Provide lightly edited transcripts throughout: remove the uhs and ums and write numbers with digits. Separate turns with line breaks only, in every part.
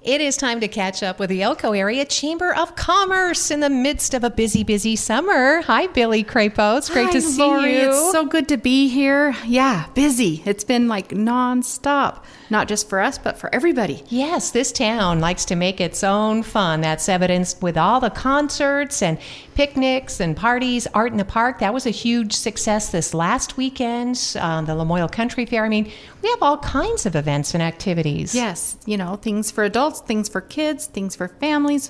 It is time to catch up with the Elko Area Chamber of Commerce in the midst of a busy, busy summer. Hi, Billie Crapo. It's great to see
Lori.
you.
It's so good to be here. Yeah, busy. It's been like nonstop, not just for us, but for everybody.
Yes, this town likes to make its own fun. That's evidenced with all the concerts and picnics and parties, art in the park. That was a huge success this last weekend, the Lamoille Country Fair. I mean, we have all kinds of events and activities.
Yes, things for adults, things for kids, things for families.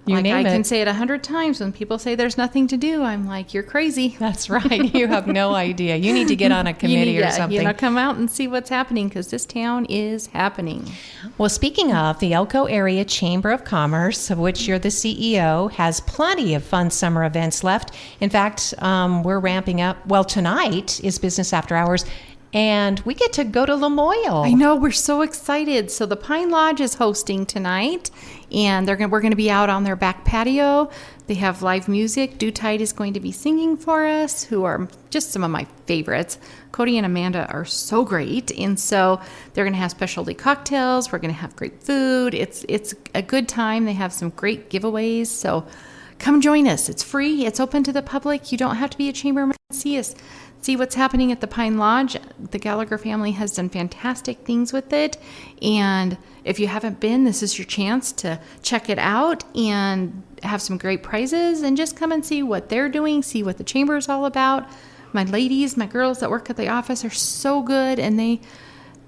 You name it.
I can say it 100 times when people say there's nothing to do. I'm like, you're crazy.
That's right. You have no idea. You need to get on a committee or something.
Come out and see what's happening because this town is happening.
Well, speaking of, the Elko Area Chamber of Commerce, of which you're the CEO, has plenty of fun summer events left. In fact, we're ramping up. Well, tonight is Business After Hours, and we get to go to Lamoille.
I know, we're so excited. So the Pine Lodge is hosting tonight, and we're going to be out on their back patio. They have live music. Dew Tide is going to be singing for us, who are just some of my favorites. Cody and Amanda are so great, and so they're going to have specialty cocktails. We're going to have great food. It's a good time. They have some great giveaways, so come join us. It's free. It's open to the public. You don't have to be a chamberman to see us. See what's happening at the Pine Lodge. The Gallagher family has done fantastic things with it. And if you haven't been, this is your chance to check it out and have some great prizes and just come and see what they're doing, see what the chamber is all about. My ladies, my girls that work at the office are so good, and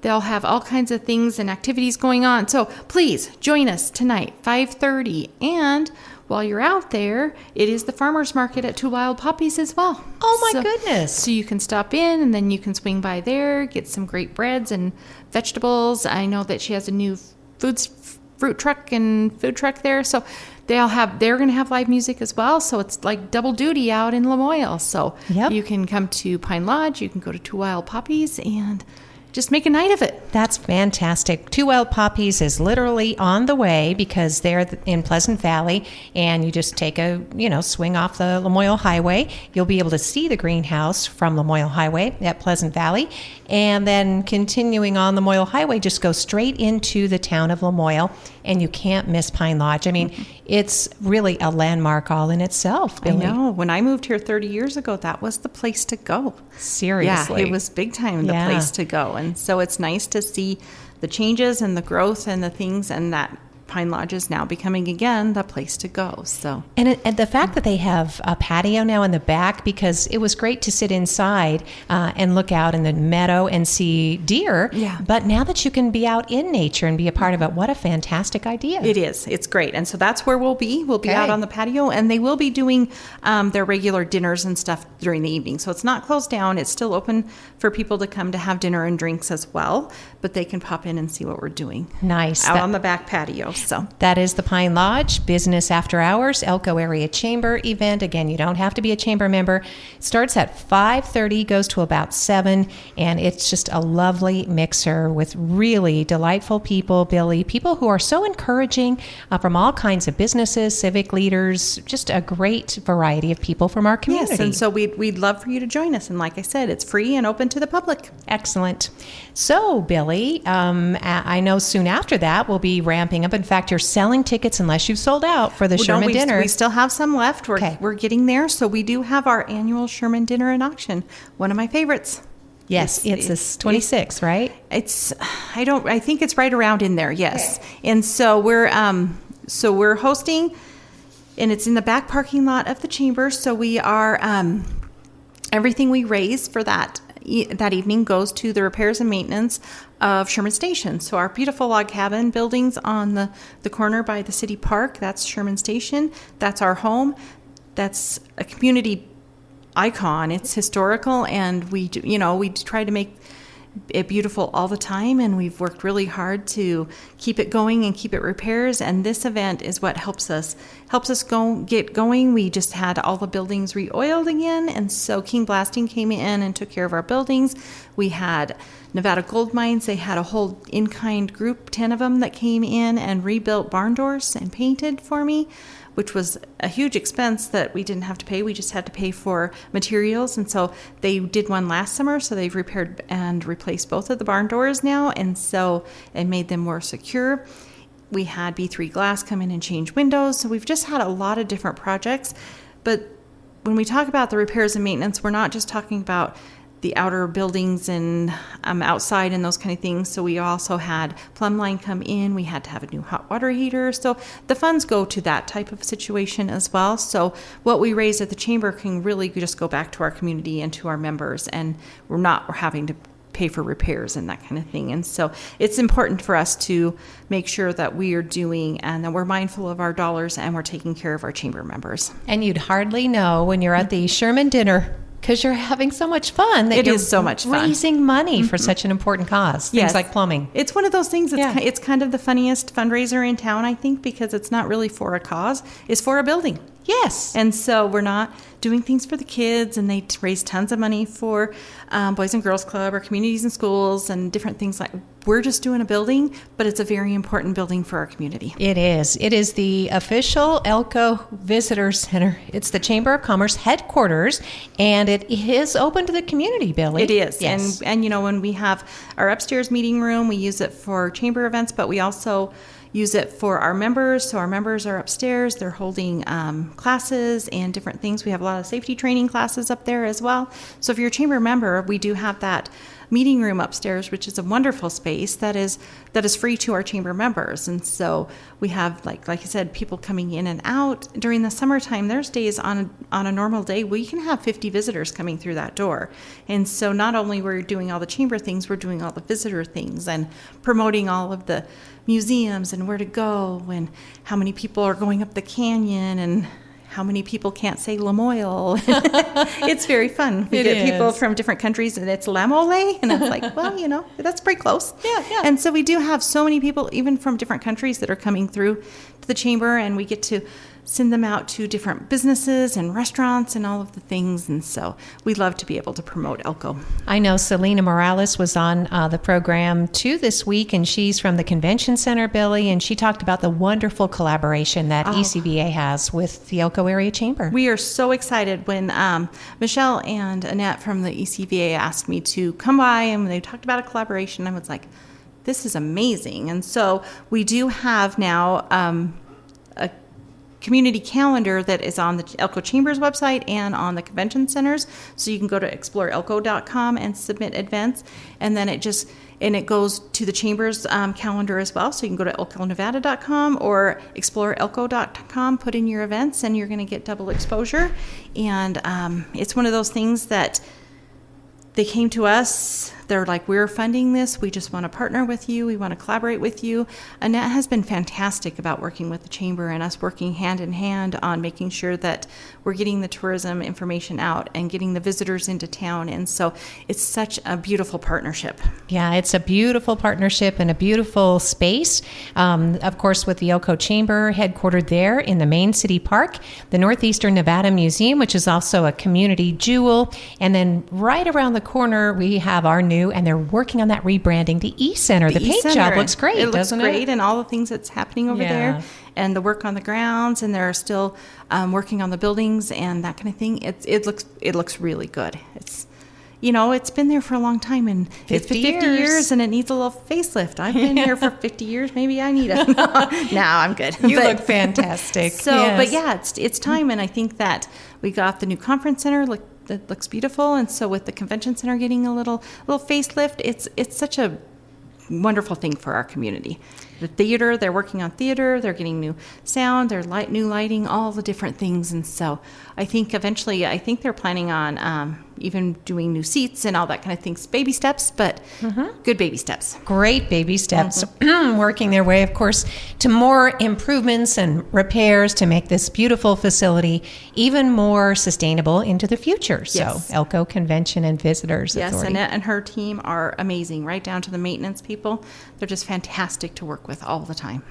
they'll have all kinds of things and activities going on. So please join us tonight, 5:30. And while you're out there, it is the farmer's market at Two Wild Poppies as well.
Oh, my goodness.
So you can stop in, and then you can swing by there, get some great breads and vegetables. I know that she has a new fruit truck and food truck there. So they're going to have live music as well. So it's like double duty out in Lamoille. So You can come to Pine Lodge, you can go to Two Wild Poppies, and just make a night of it.
That's fantastic. Two Wild Poppies is literally on the way because they're in Pleasant Valley, and you just take a, swing off the Lamoille Highway. You'll be able to see the greenhouse from Lamoille Highway at Pleasant Valley, and then continuing on the Lamoille Highway, just go straight into the town of Lamoille, and you can't miss Pine Lodge. I mean, it's really a landmark all in itself, Billie.
I know. When I moved here 30 years ago, that was the place to go.
Seriously.
Yeah, it was big time the place to go. And so it's nice to see the changes and the growth and the things, and that Pine Lodge is now becoming again the place to go. So
and the fact that they have a patio now in the back, because it was great to sit inside and look out in the meadow and see deer.
Yeah.
But now that you can be out in nature and be a part of it, what a fantastic idea!
It is. It's great. And so that's where we'll be. We'll be out on the patio, and they will be doing their regular dinners and stuff during the evening. So it's not closed down. It's still open for people to come to have dinner and drinks as well. But they can pop in and see what we're doing.
Nice.
Out on the back patio. So
that is the Pine Lodge Business After Hours Elko Area Chamber event. Again, you don't have to be a chamber member. It starts at 5:30, goes to about 7, and it's just a lovely mixer with really delightful people, Billie, people who are so encouraging from all kinds of businesses, civic leaders, just a great variety of people from our community.
Yes, and so we'd love for you to join us. And like I said, it's free and open to the public.
Excellent. So, Billie, I know soon after that we'll be ramping up. In fact, you're selling tickets unless you've sold out for the Sherman Dinner.
We still have some left. We're getting there. So we do have our annual Sherman Dinner and auction. One of my favorites.
Yes, it's 26th, right?
I think it's right around in there. Yes. Okay. And so we're hosting, and it's in the back parking lot of the chamber. So we are, everything we raise for that evening goes to the repairs and maintenance of Sherman Station. So our beautiful log cabin buildings on the corner by the city park, that's Sherman Station. That's our home. That's a community icon. It's historical, and we try to make it beautiful all the time, and we've worked really hard to keep it going and keep it repairs. And this event is what helps us get going. We just had all the buildings re-oiled again, and so King Blasting came in and took care of our buildings. We had Nevada Gold Mines. They had a whole in-kind group, 10 of them, that came in and rebuilt barn doors and painted for me, which was a huge expense that we didn't have to pay. We just had to pay for materials. And so they did one last summer, so they've repaired and replaced both of the barn doors now, and so it made them more secure. We had B3 Glass come in and change windows. So we've just had a lot of different projects. But when we talk about the repairs and maintenance, we're not just talking about the outer buildings and outside and those kind of things. So we also had plumb line come in. We had to have a new hot water heater. So the funds go to that type of situation as well. So what we raise at the chamber can really just go back to our community and to our members, and we're having to pay for repairs and that kind of thing. And so it's important for us to make sure that we are doing and that we're mindful of our dollars and we're taking care of our chamber members.
And you'd hardly know when you're at the Sherman Dinner, because you're having so much fun.
It is so much fun.
Raising money for such an important cause. Things like plumbing.
It's one of those things. It's kind of the funniest fundraiser in town, I think, because it's not really for a cause. It's for a building.
Yes.
And so we're not doing things for the kids, and they raise tons of money for Boys and Girls Club or communities and schools and different things. Like, we're just doing a building, but it's a very important building for our community.
It is. It is the official Elko Visitors Center. It's the Chamber of Commerce headquarters, and it is open to the community, Billie.
It is.
Yes.
And you know, when we have our upstairs meeting room, we use it for chamber events, but we also use it for our members. So our members are upstairs. They're holding classes and different things. We have a lot of safety training classes up there as well. So if you're a chamber member, we do have that meeting room upstairs, which is a wonderful space that is free to our chamber members. And so we have, like I said, people coming in and out. During the summertime, there's days on a normal day we can have 50 visitors coming through that door. And so not only we're doing all the chamber things, we're doing all the visitor things and promoting all of the museums and where to go and how many people are going up the canyon and how many people can't say Lamoille. It's very fun. We get people from different countries, and it's Lamoille, and it's like, well, you know, that's pretty close.
Yeah.
And so we do have so many people, even from different countries, that are coming through to the chamber, and we get to send them out to different businesses and restaurants and all of the things. And so we love to be able to promote Elko.
I know Selena Morales was on the program too this week, and she's from the Convention Center, Billie, and she talked about the wonderful collaboration that ECVA has with the Elko Area Chamber.
We are so excited when Michelle and Annette from the ECVA asked me to come by, and they talked about a collaboration. I was like, this is amazing. And so we do have now a community calendar that is on the Elko Chamber's website and on the Convention Center's. So you can go to exploreelko.com and submit events, and then it goes to the Chamber's calendar as well. So you can go to elkonevada.com or exploreelko.com, put in your events, and you're going to get double exposure. And it's one of those things that they came to us. They're like, we're funding this. We just want to partner with you. We want to collaborate with you. Annette has been fantastic about working with the chamber and us working hand in hand on making sure that we're getting the tourism information out and getting the visitors into town. And so it's such a beautiful partnership.
Yeah, it's a beautiful partnership and a beautiful space. Of course, with the Elko Chamber headquartered there in the main city park, the Northeastern Nevada Museum, which is also a community jewel. And then right around the corner, we have our new, and they're working on that rebranding, the E-Center. The paint job looks great, doesn't it?
It looks great, and all the things that's happening over there, and the work on the grounds, and they're still working on the buildings and that kind of thing. It looks really good. It's, you know, it's been there for a long time, and it's been 50 years, and it needs a little facelift. I've been here for 50 years. Maybe I need it. No, I'm good.
You look fantastic.
So, yes. But yeah, it's time, and I think that we got the new conference center. That looks beautiful, and so with the Convention Center getting a little facelift, it's such a wonderful thing for our community. The theater, they're working on theater, they're getting new sound, new lighting, all the different things. And so I think eventually, they're planning on even doing new seats and all that kind of things. Baby steps, but good baby steps.
Great baby steps. Working their way, of course, to more improvements and repairs to make this beautiful facility even more sustainable into the future.
Yes.
So Elko Convention and Visitors Authority.
Yes, Annette and her team are amazing, right down to the maintenance people. They're just fantastic to work with all the time.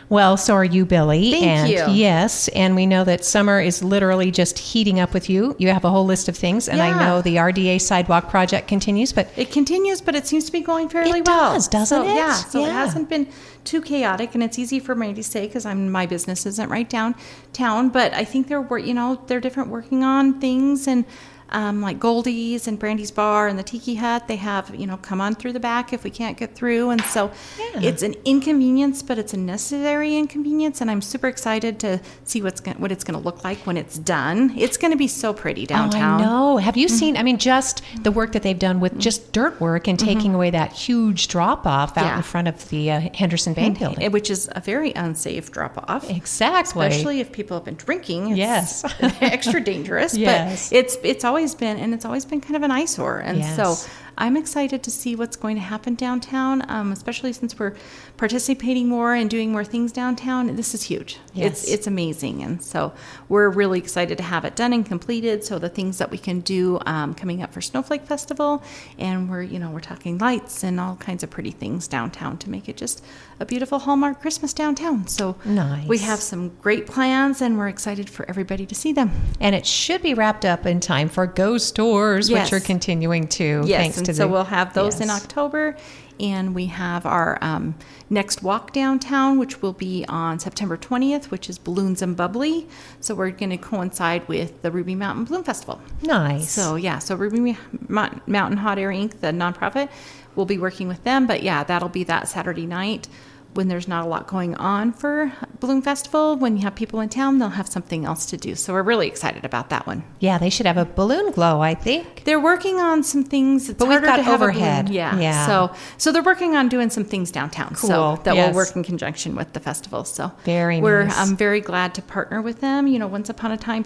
Well, so are you, Billie.
Thank you.
Yes, and we know that summer is literally just heating up with you. You have a whole list of things, and I know the RDA sidewalk project continues, but
it continues, but it seems to be going fairly well.
It does, doesn't it?
Yeah, so it hasn't been too chaotic, and it's easy for me to say because my business isn't right downtown, but I think they're different working on things, and like Goldie's and Brandy's Bar and the Tiki Hut. They have, come on through the back if we can't get through. And so it's an inconvenience, but it's a necessary inconvenience. And I'm super excited to see what it's going to look like when it's done. It's going to be so pretty downtown.
Oh, I know. Have you seen, just the work that they've done with just dirt work and taking away that huge drop off out in front of the Henderson Bank building.
Which is a very unsafe drop off.
Exactly.
Especially if people have been drinking.
It's
extra dangerous.
Yes.
But it's always been kind of an eyesore. And so I'm excited to see what's going to happen downtown, especially since we're participating more and doing more things downtown. This is huge.
Yes.
It's amazing. And so we're really excited to have it done and completed. So the things that we can do coming up for Snowflake Festival, and we're talking lights and all kinds of pretty things downtown to make it just a beautiful Hallmark Christmas downtown. So
nice.
We have some great plans, and we're excited for everybody to see them.
And it should be wrapped up in time for Ghost Tours, which are continuing too.
Yes, and so we'll have those in October. And we have our next walk downtown, which will be on September 20th, which is Balloons and Bubbly. So we're going to coincide with the Ruby Mountain Balloon Festival.
Nice.
So Ruby Mountain Hot Air Inc., the nonprofit, we'll be working with them. But that'll be that Saturday night when there's not a lot going on for Balloon Festival. When you have people in town, they'll have something else to do. So we're really excited about that one.
Yeah, they should have a balloon glow, I think.
They're working on some things. It's
but we've
harder
got
to have
overhead.
Yeah. So they're working on doing some things downtown.
Cool.
So that will work in conjunction with the festival. So we're very glad to partner with them. Once upon a time,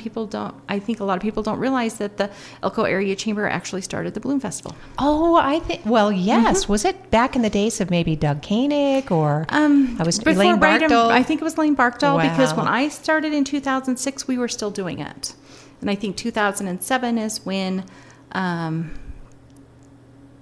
I think a lot of people don't realize that the Elko Area Chamber actually started the Balloon Festival.
Oh, I think, well, yes. Was it back in the days of maybe Doug Koenig or I was Elaine Barkdale?
I think it was Elaine Barkdale
Wow.
because when I started in 2006, we were still doing it. And I think 2007 is when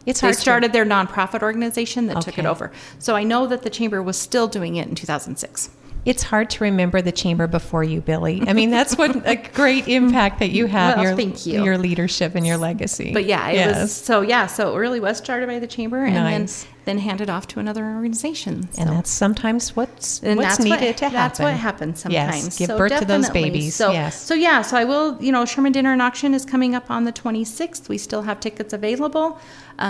they started their nonprofit organization that took it over. So I know that the chamber was still doing it in 2006.
It's hard to remember the chamber before you, Billie. That's what a great impact that you have, your leadership and your legacy.
But it was, so it really was started by the chamber and then handed off to another organization.
So. And that's sometimes what's needed to happen.
That's what happens sometimes.
Yes, give birth to those babies.
So I will, Sherman Dinner and Auction is coming up on the 26th. We still have tickets available,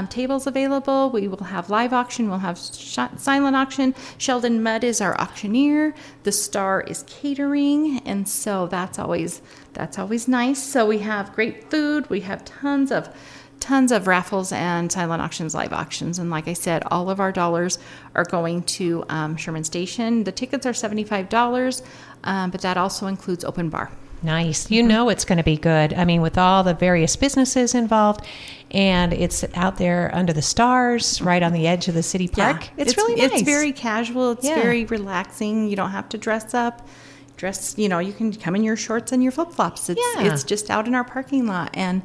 tables available. We will have live auction. We'll have silent auction. Sheldon Mudd is our auctioneer. The Star is catering. And so that's always nice. So we have great food. We have tons of raffles and silent auctions, live auctions. And like I said, all of our dollars are going to Sherman Station. The tickets are $75, but that also includes open bar.
Nice. It's going to be good. With all the various businesses involved, and it's out there under the stars, right on the edge of the city park. Yeah. It's really nice.
It's very casual. It's very relaxing. You don't have to dress up. You can come in your shorts and your flip-flops. It's just out in our parking lot. And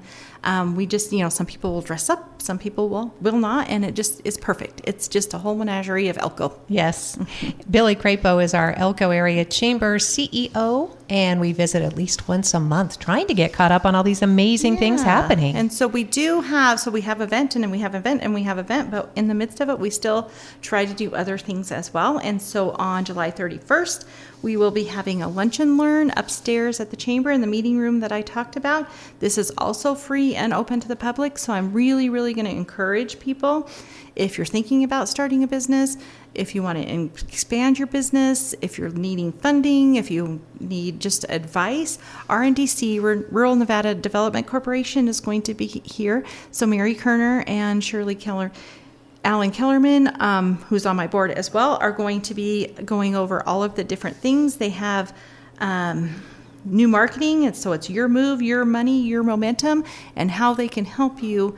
we just, some people will dress up, some people will not, and it just is perfect. It's just a whole menagerie of Elko.
Yes. Billie Crapo is our Elko Area Chamber CEO, and we visit at least once a month trying to get caught up on all these amazing things happening.
And so we have event and we have event and we have event, but in the midst of it, we still try to do other things as well. And so on July 31st, we will be having a lunch and learn upstairs at the chamber in the meeting room that I talked about. This is also free and open to the public, so I'm really, really going to encourage people, if you're thinking about starting a business, if you want to expand your business, if you're needing funding, if you need just advice, RNDC, Rural Nevada Development Corporation, is going to be here. So Mary Kerner and Alan Kellerman, who's on my board as well, are going to be going over all of the different things. They have new marketing, and so it's your move, your money, your momentum, and how they can help you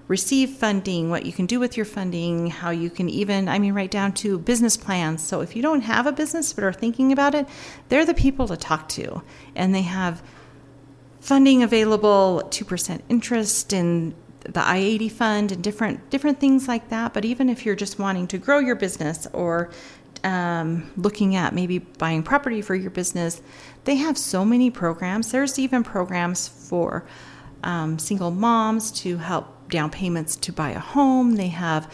receive funding, what you can do with your funding, how you can even, right down to business plans. So if you don't have a business but are thinking about it, they're the people to talk to. And they have funding available, 2% interest in the I-80 fund and different things like that. But even if you're just wanting to grow your business or looking at maybe buying property for your business, they have so many programs. There's even programs for single moms to help down payments to buy a home. They have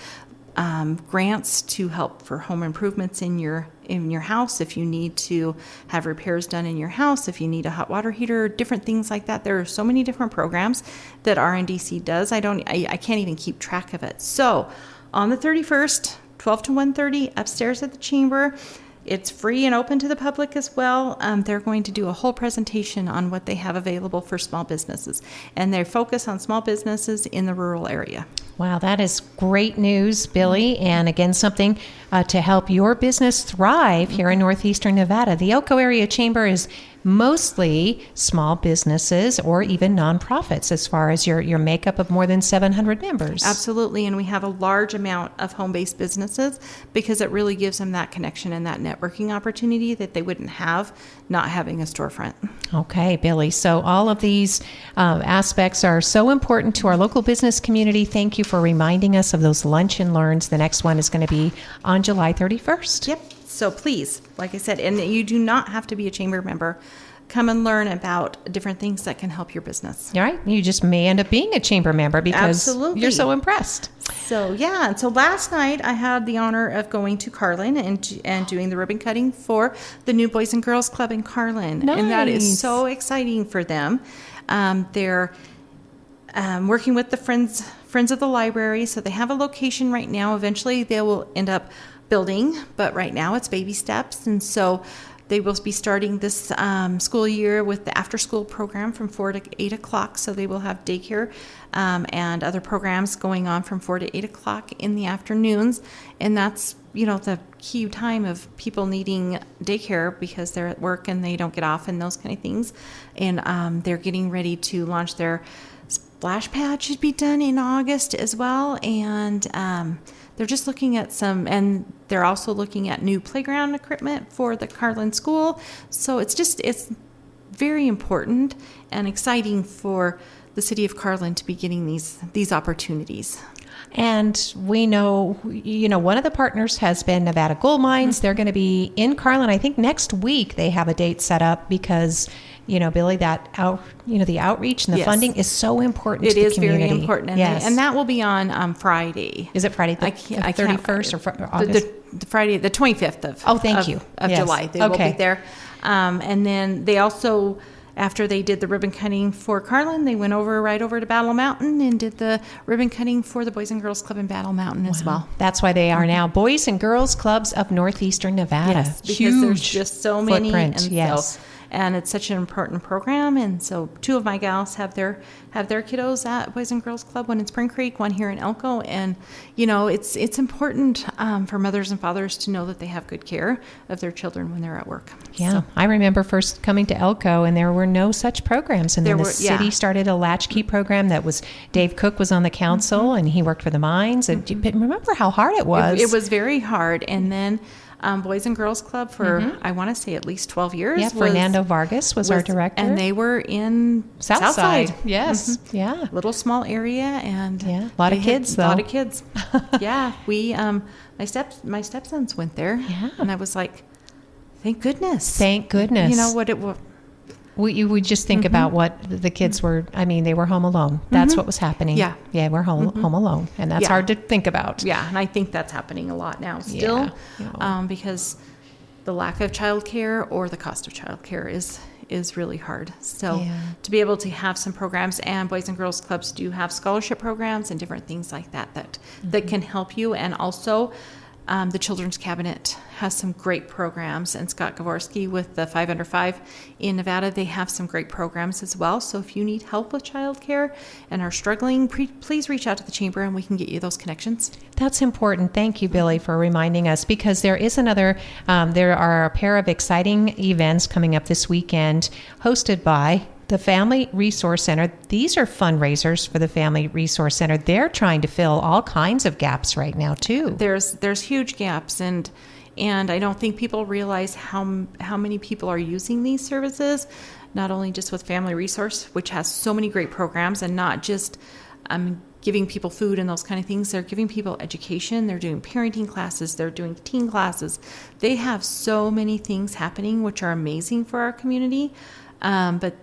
grants to help for home improvements in your house. If you need to have repairs done in your house, if you need a hot water heater, different things like that. There are so many different programs that RNDC does. I can't even keep track of it. So on the 31st, 12 to 1:30 upstairs at the chamber. It's free and open to the public as well. They're going to do a whole presentation on what they have available for small businesses, and they focus on small businesses in the rural area.
Wow, that is great news, Billie. And again, something to help your business thrive here in Northeastern Nevada. The Elko Area Chamber is mostly small businesses or even nonprofits as far as your makeup of more than 700 members.
Absolutely, and we have a large amount of home-based businesses because it really gives them that connection and that networking opportunity that they wouldn't have not having a storefront.
Okay, Billie. So all of these aspects are so important to our local business community. Thank you for reminding us of those lunch and learns. The next one is going to be on July 31st.
Yep. So please, like I said, and you do not have to be a chamber member. Come and learn about different things that can help your business.
All right. You just may end up being a chamber member because you're so impressed.
So, yeah. And so last night I had the honor of going to Carlin and doing the ribbon cutting for the new Boys and Girls Club in Carlin.
Nice.
And that is so exciting for them. They're working with the Friends of the Library. So they have a location right now. Eventually they will end up building, but right now it's baby steps. And so they will be starting this school year with the after-school program from 4 to 8 o'clock. So they will have daycare and other programs going on from 4 to 8 o'clock in the afternoons. And that's, the key time of people needing daycare because they're at work and they don't get off and those kind of things. And they're getting ready to launch their splash pad, should be done in August as well. And they're just looking at and they're also looking at new playground equipment for the Carlin school. So it's very important and exciting for the city of Carlin to be getting these opportunities.
And we know, one of the partners has been Nevada Gold Mines. They're going to be in Carlin. I think next week they have a date set up because, Billie, the outreach and the funding is so important to the community. It is very important.
And that will be on Friday.
Is it Friday the 31st or August?
The Friday, the 25th of July. They will be there. And then they also, after they did the ribbon cutting for Carlin, they went right over to Battle Mountain and did the ribbon cutting for the Boys and Girls Club in Battle Mountain as well.
That's why they are now Boys and Girls Clubs of Northeastern Nevada.
Yes, because there's just so many.
Footprint,
and it's such an important program. And so 2 of my gals have their kiddos at Boys and Girls Club, one in Spring Creek, one here in Elko. And, it's important for mothers and fathers to know that they have good care of their children when they're at work.
Yeah.
So.
I remember first coming to Elko and there were no such programs. And then the city started a latchkey program that was, Dave Cook was on the council and he worked for the mines. And remember how hard it was.
It was very hard. And then Boys and Girls Club for, I want to say, at least 12 years.
Yeah, Fernando Vargas was our director.
And they were in
Southside. Yes, yeah.
Little small area. And
a lot of kids, though.
A lot of kids. Yeah, we, my stepsons went there. Yeah. And I was like, thank goodness.
Thank goodness.
What it was.
You would just think about what the kids were. I mean, they were home alone. That's what was happening. Yeah, we're home alone, and that's hard to think about.
Yeah, and I think that's happening a lot now still, because the lack of childcare or the cost of childcare is really hard. So to be able to have some programs, and Boys and Girls Clubs do have scholarship programs and different things like that can help you, and also. The Children's Cabinet has some great programs, and Scott Gavorski with the 5 Under 5 in Nevada, they have some great programs as well. So if you need help with childcare and are struggling, please reach out to the Chamber and we can get you those connections.
That's important. Thank you, Billie, for reminding us, because there is there are a pair of exciting events coming up this weekend hosted by the Family Resource Center. These are fundraisers for the Family Resource Center. They're trying to fill all kinds of gaps right now, too.
There's huge gaps, and I don't think people realize how many people are using these services, not only just with Family Resource, which has so many great programs, and not just giving people food and those kind of things. They're giving people education. They're doing parenting classes. They're doing teen classes. They have so many things happening, which are amazing for our community. But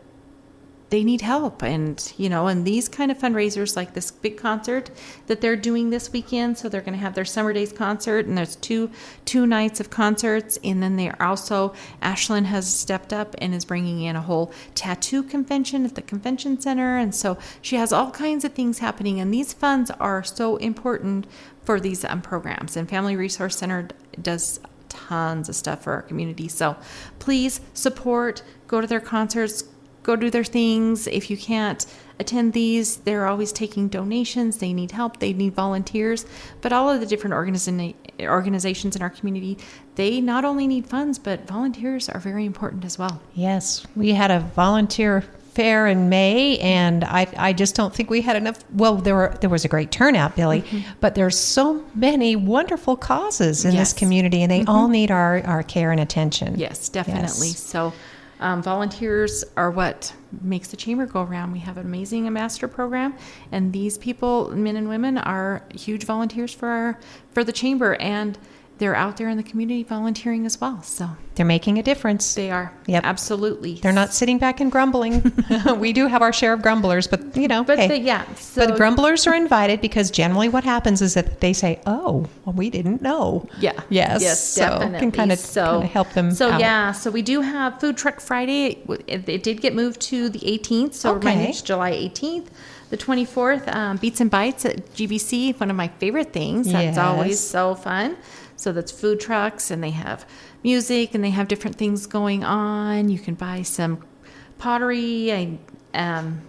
they need help. And, and these kind of fundraisers, like this big concert that they're doing this weekend. So they're going to have their Summer Days concert, and there's two nights of concerts. And then they're also, Ashlyn has stepped up and is bringing in a whole tattoo convention at the convention center. And so she has all kinds of things happening. And these funds are so important for these programs. And Family Resource Center does tons of stuff for our community. So please support, go to their concerts, go do their things. If you can't attend these, they're always taking donations. They need help. They need volunteers. But all of the different organizations in our community, they not only need funds, but volunteers are very important as well.
Yes, we had a volunteer fair in May, and I just don't think we had enough. Well, there was a great turnout, Billy, but there's so many wonderful causes in this community, and they all need our care and attention.
Yes, definitely.
Yes.
So volunteers are what makes the chamber go around. We have an amazing ambassador program, and these people, men and women, are huge volunteers for the chamber, and they're out there in the community volunteering as well. So
they're making a difference.
They are.
Yep.
Absolutely.
They're not sitting back and grumbling. We do have our share of grumblers, but
But
hey. But grumblers are invited, because generally what happens is that they say, "Oh, well, we didn't know."
Yeah.
Yes.
Definitely.
So can kind of help them.
So
out.
So we do have Food Truck Friday. It did get moved to the 18th. So remind me, it's July 18th. The 24th, Beats and Bites at GBC, one of my favorite things. That's always so fun. So that's food trucks, and they have music, and they have different things going on. You can buy some pottery, and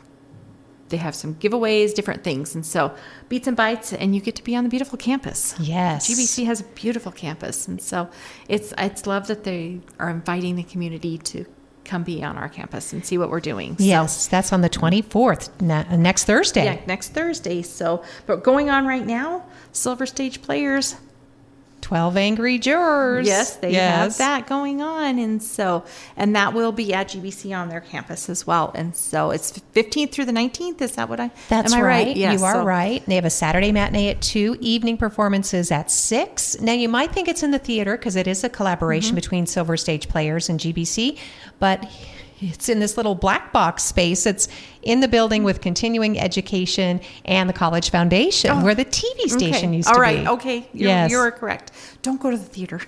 they have some giveaways, different things. And so Beats and Bites, and you get to be on the beautiful campus.
Yes.
GBC has a beautiful campus. And so it's love that they are inviting the community to come be on our campus and see what we're doing.
Yes, that's on the 24th, next Thursday.
Yeah, next Thursday. So, but going on right now, Silver Stage Players,
12 Angry Jurors.
Yes, they have that going on. And that will be at GBC on their campus as well. And so it's 15th through the 19th. Is that what
That's
am I
right.
Yes,
you are right. They have a Saturday matinee at 2, evening performances at 6. Now, you might think it's in the theater, because it is a collaboration between Silver Stage Players and GBC, but it's in this little black box space. It's in the building with continuing education and the College Foundation, where the TV station used to be.
All right. Okay. You're correct. Don't go to the theater.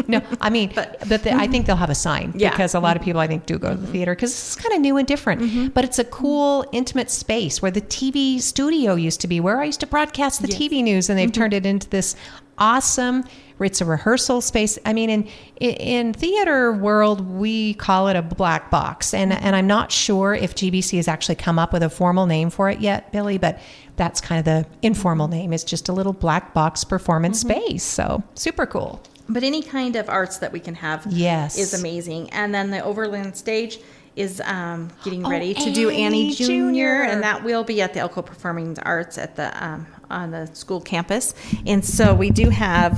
No, I mean, but I think they'll have a sign, because a lot of people, I think, do go to the theater, because it's kind of new and different. But it's a cool, intimate space where the TV studio used to be, where I used to broadcast the TV news, and they've turned it into this awesome, it's a rehearsal space. I mean, in theater world, we call it a black box, and I'm not sure if GBC has actually come up with a formal name for it yet, Billy, but that's kind of the informal name. It's just a little black box performance space. So super cool.
But any kind of arts that we can have is amazing. And then the Overland Stage is getting ready to do Annie Jr. And that will be at the Elko Performing Arts at the on the school campus. And so we do have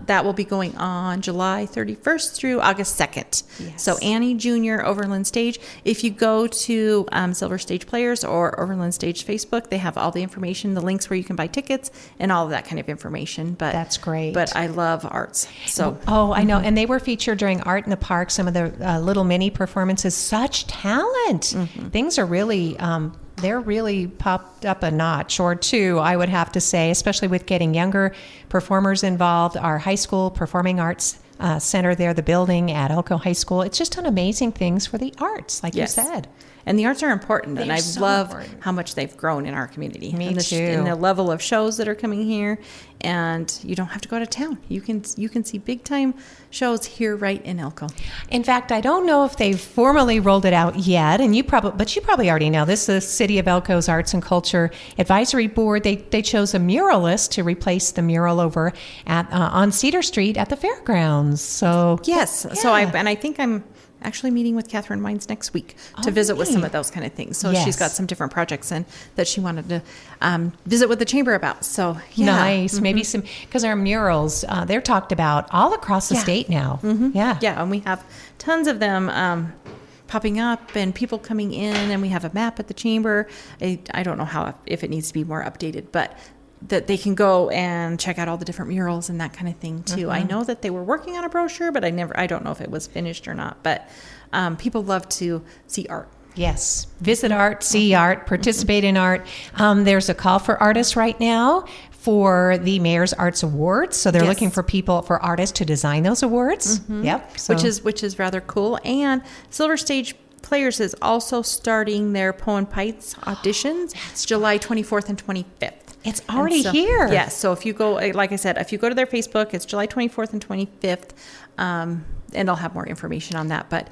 that will be going on July 31st through August 2nd. Yes. So Annie Jr. Overland Stage. If you go to Silver Stage Players or Overland Stage Facebook, they have all the information, the links where you can buy tickets and all of that kind of information. But
that's great.
But I love arts. So
I know. And they were featured during Art in the Park, some of the little mini performances. Such talent. Things are really they're really popped up a notch or two, I would have to say, especially with getting younger performers involved. Our high school performing arts center there, the building at Elko High School, it's just done amazing things for the arts, like you said.
And the arts are important, and I love
important.
how much they've grown in our community.
Me too.
And the level of shows that are coming here, and you don't have to go to town. You can see big time shows here right in Elko.
In fact, I don't know if they've formally rolled it out yet, and you probably already know this. The City of Elko's Arts and Culture Advisory Board, they chose a muralist to replace the mural over at on Cedar Street at the fairgrounds. So
yes, so I think I'm actually meeting with Catherine Mines next week to visit with some of those kind of things. So she's got some different projects that she wanted to visit with the chamber about. So
nice. Maybe some, because our murals, they're talked about all across the state now.
Yeah, and we have tons of them popping up and people coming in, and we have a map at the chamber. I don't know if it needs to be more updated, but that they can go and check out all the different murals and that kind of thing too. I know that they were working on a brochure, but I don't know if it was finished or not. But people love to see art.
Yes. Visit art, see art, participate in art. There's a call for artists right now for the Mayor's Arts Awards. So they're
Yes.
looking for artists to design those awards. Yep. So.
Which is rather cool. And Silver Stage Players is also starting their Poem Pites auditions. It's July 24th and 25th.
It's already here.
Yes. So if you go, like I said, if you go to their Facebook, it's July 24th and 25th. And they'll have more information on that. But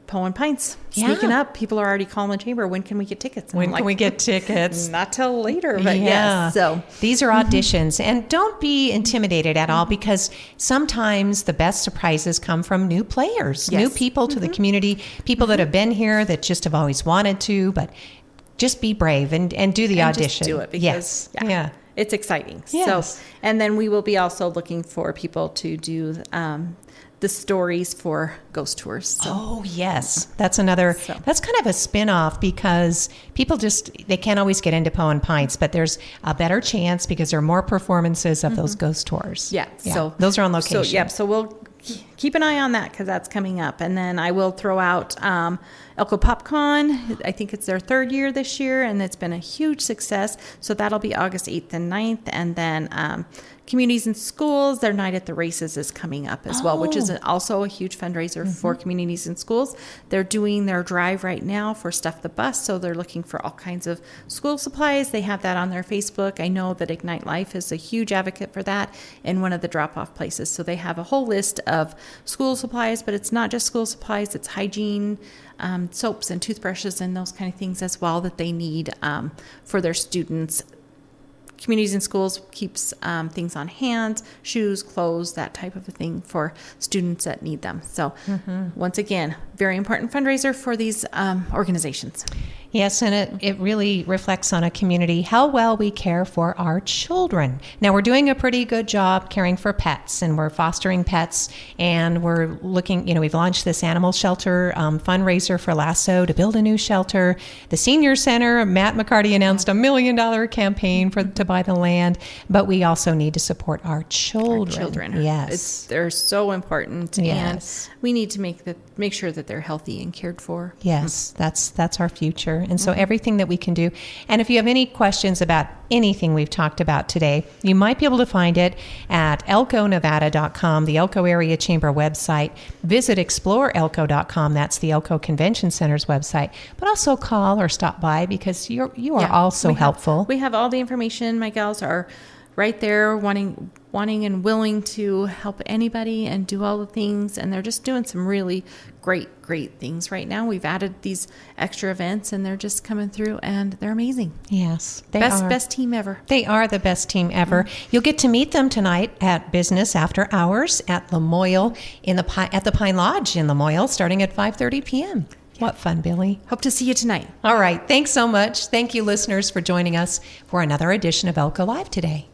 Poem Pints, sneaking up. People are already calling the chamber. When can we get tickets?
When can we get tickets?
Not till later, but yes. So
these are auditions, and don't be intimidated at all, because sometimes the best surprises come from new players, new people to the community, people that have been here that just have always wanted to, but just be brave and do the audition.
Just do it because it's exciting.
Yes.
So, and then we will be also looking for people to do the stories for ghost tours. So.
Oh, yes. That's that's kind of a spin-off, because people they can't always get into Poem Pints, but there's a better chance because there are more performances of those ghost tours.
Yeah. So
those are on location.
So we'll keep an eye on that, because that's coming up. And then I will throw out Elko PopCon. I think it's their 3rd year this year, and it's been a huge success. So that'll be August 8th and 9th. And then Communities in Schools, their Night at the Races is coming up as well, which is also a huge fundraiser for communities in schools. They're doing their drive right now for Stuff the Bus, so they're looking for all kinds of school supplies. They have that on their Facebook. I know that Ignite Life is a huge advocate for that in one of the drop-off places. So they have a whole list of school supplies, but it's not just school supplies, it's hygiene, soaps and toothbrushes and those kind of things as well that they need for their students. Communities in Schools keeps things on hand, shoes, clothes, that type of a thing for students that need them. So once again, very important fundraiser for these organizations.
Yes, and it really reflects on a community, how well we care for our children. Now, we're doing a pretty good job caring for pets, and we're fostering pets, and we're looking, we've launched this animal shelter fundraiser for Lasso to build a new shelter. The Senior Center, Matt McCarty announced $1 million campaign to buy the land, but we also need to support our children. Yes.
They're so important,
yes.
And we need to make sure that they're healthy and cared for.
Yes, that's our future. And so everything that we can do. And if you have any questions about anything we've talked about today, you might be able to find it at elkonevada.com, the Elko Area Chamber website. Visit exploreelko.com. That's the Elko Convention Center's website. But also call or stop by, because you are also helpful.
We have all the information. My gals are right there wanting and willing to help anybody and do all the things, and they're just doing some really great things right now. We've added these extra events, and they're just coming through, and they're amazing.
Yes, they
best team ever.
They are the best team ever. You'll get to meet them tonight at Business After Hours at Lamoille at the Pine Lodge in Lamoille, starting at 5:30 p.m. What fun, Billy.
Hope to see you tonight.
All right. Thanks so much. Thank you, listeners, for joining us for another edition of Elko Live today.